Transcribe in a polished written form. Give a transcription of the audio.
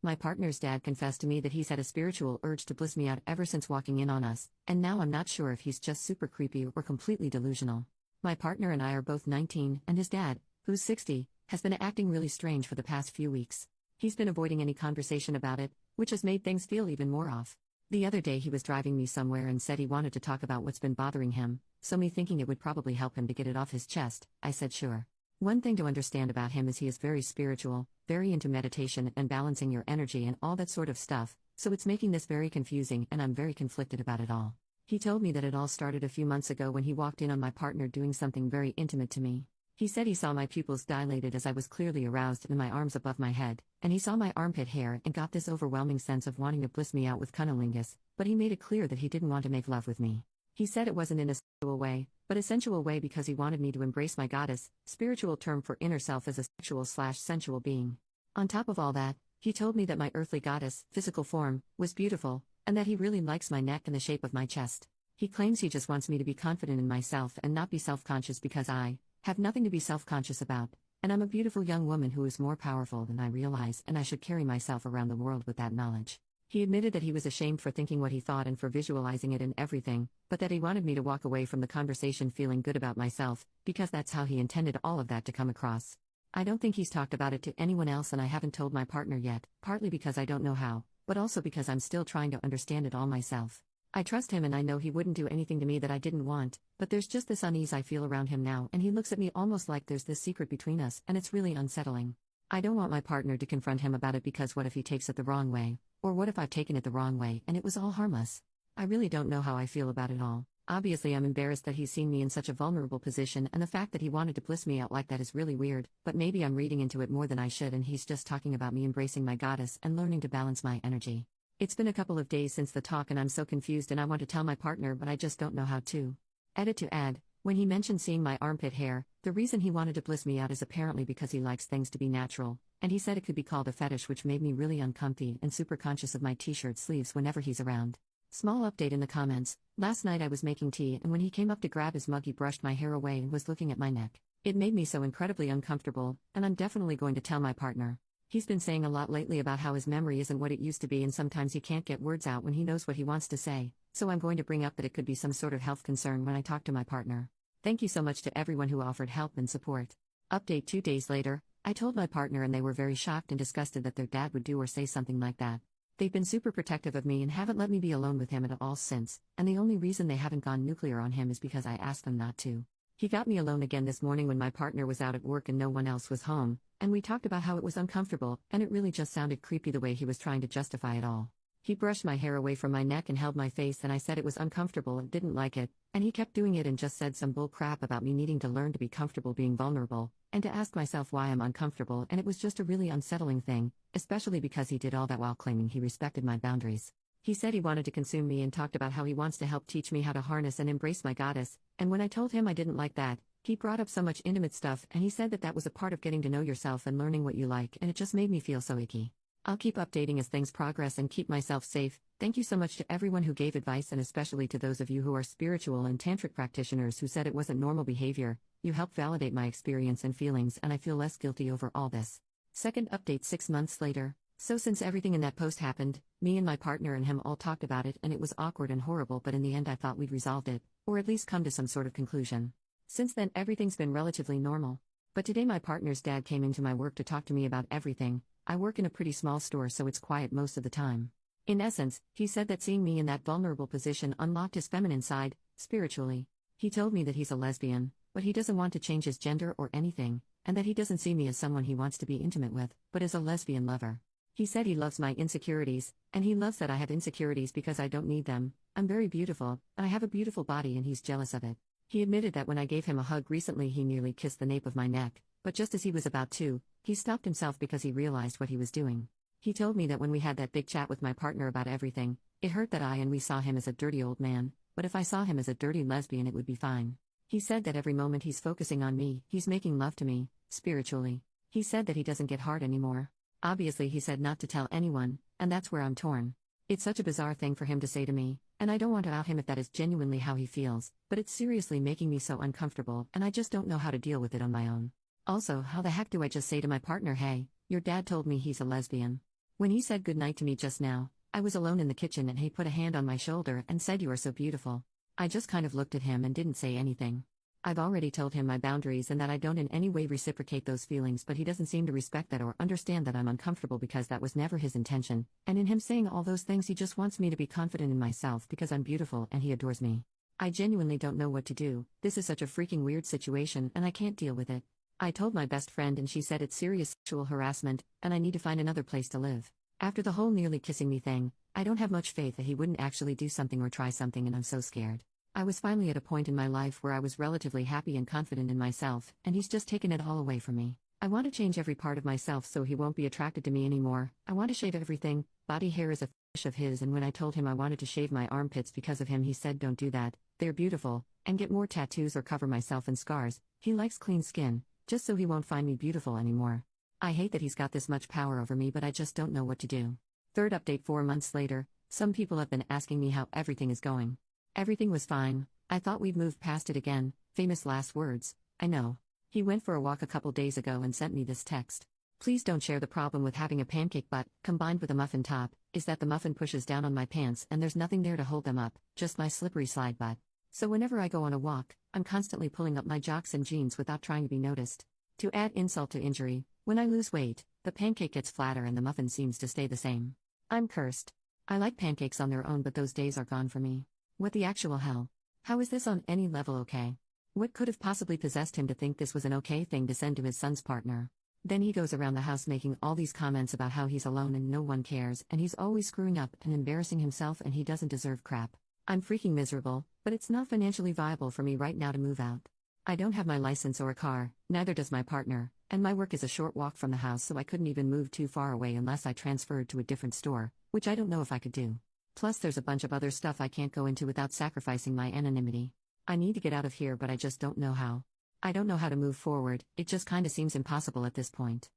My partner's dad confessed to me that he's had a spiritual urge to bliss me out ever since walking in on us, and now I'm not sure if he's just super creepy or completely delusional. My partner and I are both 19, and his dad, who's 60, has been acting really strange for the past few weeks. He's been avoiding any conversation about it, which has made things feel even more off. The other day he was driving me somewhere and said he wanted to talk about what's been bothering him, so me thinking it would probably help him to get it off his chest, I said sure. One thing to understand about him is he is very spiritual, very into meditation and balancing your energy and all that sort of stuff, so it's making this very confusing and I'm very conflicted about it all. He told me that it all started a few months ago when he walked in on my partner doing something very intimate to me. He said he saw my pupils dilated as I was clearly aroused and my arms above my head, and he saw my armpit hair and got this overwhelming sense of wanting to bliss me out with cunnilingus, but he made it clear that he didn't want to make love with me. He said it wasn't in a sexual way, but a sensual way because he wanted me to embrace my goddess, spiritual term for inner self as a sexual/sensual being. On top of all that, he told me that my earthly goddess, physical form, was beautiful, and that he really likes my neck and the shape of my chest. He claims he just wants me to be confident in myself and not be self-conscious because I have nothing to be self-conscious about, and I'm a beautiful young woman who is more powerful than I realize and I should carry myself around the world with that knowledge. He admitted that he was ashamed for thinking what he thought and for visualizing it and everything, but that he wanted me to walk away from the conversation feeling good about myself, because that's how he intended all of that to come across. I don't think he's talked about it to anyone else and I haven't told my partner yet, partly because I don't know how, but also because I'm still trying to understand it all myself. I trust him and I know he wouldn't do anything to me that I didn't want, but there's just this unease I feel around him now and he looks at me almost like there's this secret between us and it's really unsettling. I don't want my partner to confront him about it because what if he takes it the wrong way? Or what if I've taken it the wrong way and it was all harmless? I really don't know how I feel about it all. Obviously I'm embarrassed that he's seen me in such a vulnerable position and the fact that he wanted to bliss me out like that is really weird, but maybe I'm reading into it more than I should and he's just talking about me embracing my goddess and learning to balance my energy. It's been a couple of days since the talk and I'm so confused and I want to tell my partner but I just don't know how to. Edit to add, when he mentioned seeing my armpit hair, the reason he wanted to bliss me out is apparently because he likes things to be natural, and he said it could be called a fetish which made me really uncomfy and super conscious of my t-shirt sleeves whenever he's around. Small update in the comments, last night I was making tea and when he came up to grab his mug he brushed my hair away and was looking at my neck. It made me so incredibly uncomfortable, and I'm definitely going to tell my partner. He's been saying a lot lately about how his memory isn't what it used to be and sometimes he can't get words out when he knows what he wants to say, so I'm going to bring up that it could be some sort of health concern when I talk to my partner. Thank you so much to everyone who offered help and support. Update 2 days later, I told my partner and they were very shocked and disgusted that their dad would do or say something like that. They've been super protective of me and haven't let me be alone with him at all since, and the only reason they haven't gone nuclear on him is because I asked them not to. He got me alone again this morning when my partner was out at work and no one else was home, and we talked about how it was uncomfortable, and it really just sounded creepy the way he was trying to justify it all. He brushed my hair away from my neck and held my face and I said it was uncomfortable and didn't like it, and he kept doing it and just said some bull crap about me needing to learn to be comfortable being vulnerable, and to ask myself why I'm uncomfortable, and it was just a really unsettling thing, especially because he did all that while claiming he respected my boundaries. He said he wanted to consume me and talked about how he wants to help teach me how to harness and embrace my goddess, and when I told him I didn't like that, he brought up so much intimate stuff and he said that that was a part of getting to know yourself and learning what you like, and it just made me feel so icky. I'll keep updating as things progress and keep myself safe. Thank you so much to everyone who gave advice and especially to those of you who are spiritual and tantric practitioners who said it wasn't normal behavior. You helped validate my experience and feelings and I feel less guilty over all this. Second update 6 months later. So since everything in that post happened, me and my partner and him all talked about it and it was awkward and horrible, but in the end I thought we'd resolved it, or at least come to some sort of conclusion. Since then everything's been relatively normal. But today my partner's dad came into my work to talk to me about everything. I work in a pretty small store so it's quiet most of the time. In essence, he said that seeing me in that vulnerable position unlocked his feminine side, spiritually. He told me that he's a lesbian, but he doesn't want to change his gender or anything, and that he doesn't see me as someone he wants to be intimate with, but as a lesbian lover. He said he loves my insecurities, and he loves that I have insecurities because I don't need them. I'm very beautiful, and I have a beautiful body and he's jealous of it. He admitted that when I gave him a hug recently he nearly kissed the nape of my neck, but just as he was about to, he stopped himself because he realized what he was doing. He told me that when we had that big chat with my partner about everything, it hurt that I and we saw him as a dirty old man, but if I saw him as a dirty lesbian it would be fine. He said that every moment he's focusing on me, he's making love to me, spiritually. He said that he doesn't get hard anymore. Obviously he said not to tell anyone, and that's where I'm torn. It's such a bizarre thing for him to say to me, and I don't want to out him if that is genuinely how he feels, but it's seriously making me so uncomfortable and I just don't know how to deal with it on my own. Also, how the heck do I just say to my partner, hey, your dad told me he's a lesbian? When he said goodnight to me just now, I was alone in the kitchen and he put a hand on my shoulder and said, "You are so beautiful." I just kind of looked at him and didn't say anything. I've already told him my boundaries and that I don't in any way reciprocate those feelings, but he doesn't seem to respect that or understand that I'm uncomfortable because that was never his intention, and in him saying all those things he just wants me to be confident in myself because I'm beautiful and he adores me. I genuinely don't know what to do. This is such a freaking weird situation and I can't deal with it. I told my best friend and she said it's serious sexual harassment and I need to find another place to live. After the whole nearly kissing me thing, I don't have much faith that he wouldn't actually do something or try something, and I'm so scared. I was finally at a point in my life where I was relatively happy and confident in myself, and he's just taken it all away from me. I want to change every part of myself so he won't be attracted to me anymore. I want to shave everything. Body hair is a fetish of his, and when I told him I wanted to shave my armpits because of him, he said, "Don't do that, they're beautiful," and get more tattoos or cover myself in scars. He likes clean skin, just so he won't find me beautiful anymore. I hate that he's got this much power over me, but I just don't know what to do. Third update: 4 months later, some people have been asking me how everything is going. Everything was fine. I thought we'd moved past it again. Famous last words. I know. He went for a walk a couple days ago and sent me this text. "Please don't share the problem with having a pancake butt, combined with a muffin top, is that the muffin pushes down on my pants and there's nothing there to hold them up, just my slippery slide butt. So whenever I go on a walk, I'm constantly pulling up my jocks and jeans without trying to be noticed. To add insult to injury, when I lose weight, the pancake gets flatter and the muffin seems to stay the same. I'm cursed. I like pancakes on their own, but those days are gone for me. What the actual hell? How is this on any level okay? What could have possibly possessed him to think this was an okay thing to send to his son's partner? Then he goes around the house making all these comments about how he's alone and no one cares, and he's always screwing up and embarrassing himself and he doesn't deserve crap. I'm freaking miserable, but it's not financially viable for me right now to move out. I don't have my license or a car, neither does my partner, and my work is a short walk from the house, so I couldn't even move too far away unless I transferred to a different store, which I don't know if I could do. Plus there's a bunch of other stuff I can't go into without sacrificing my anonymity. I need to get out of here, but I just don't know how. I don't know how to move forward. It just kinda seems impossible at this point.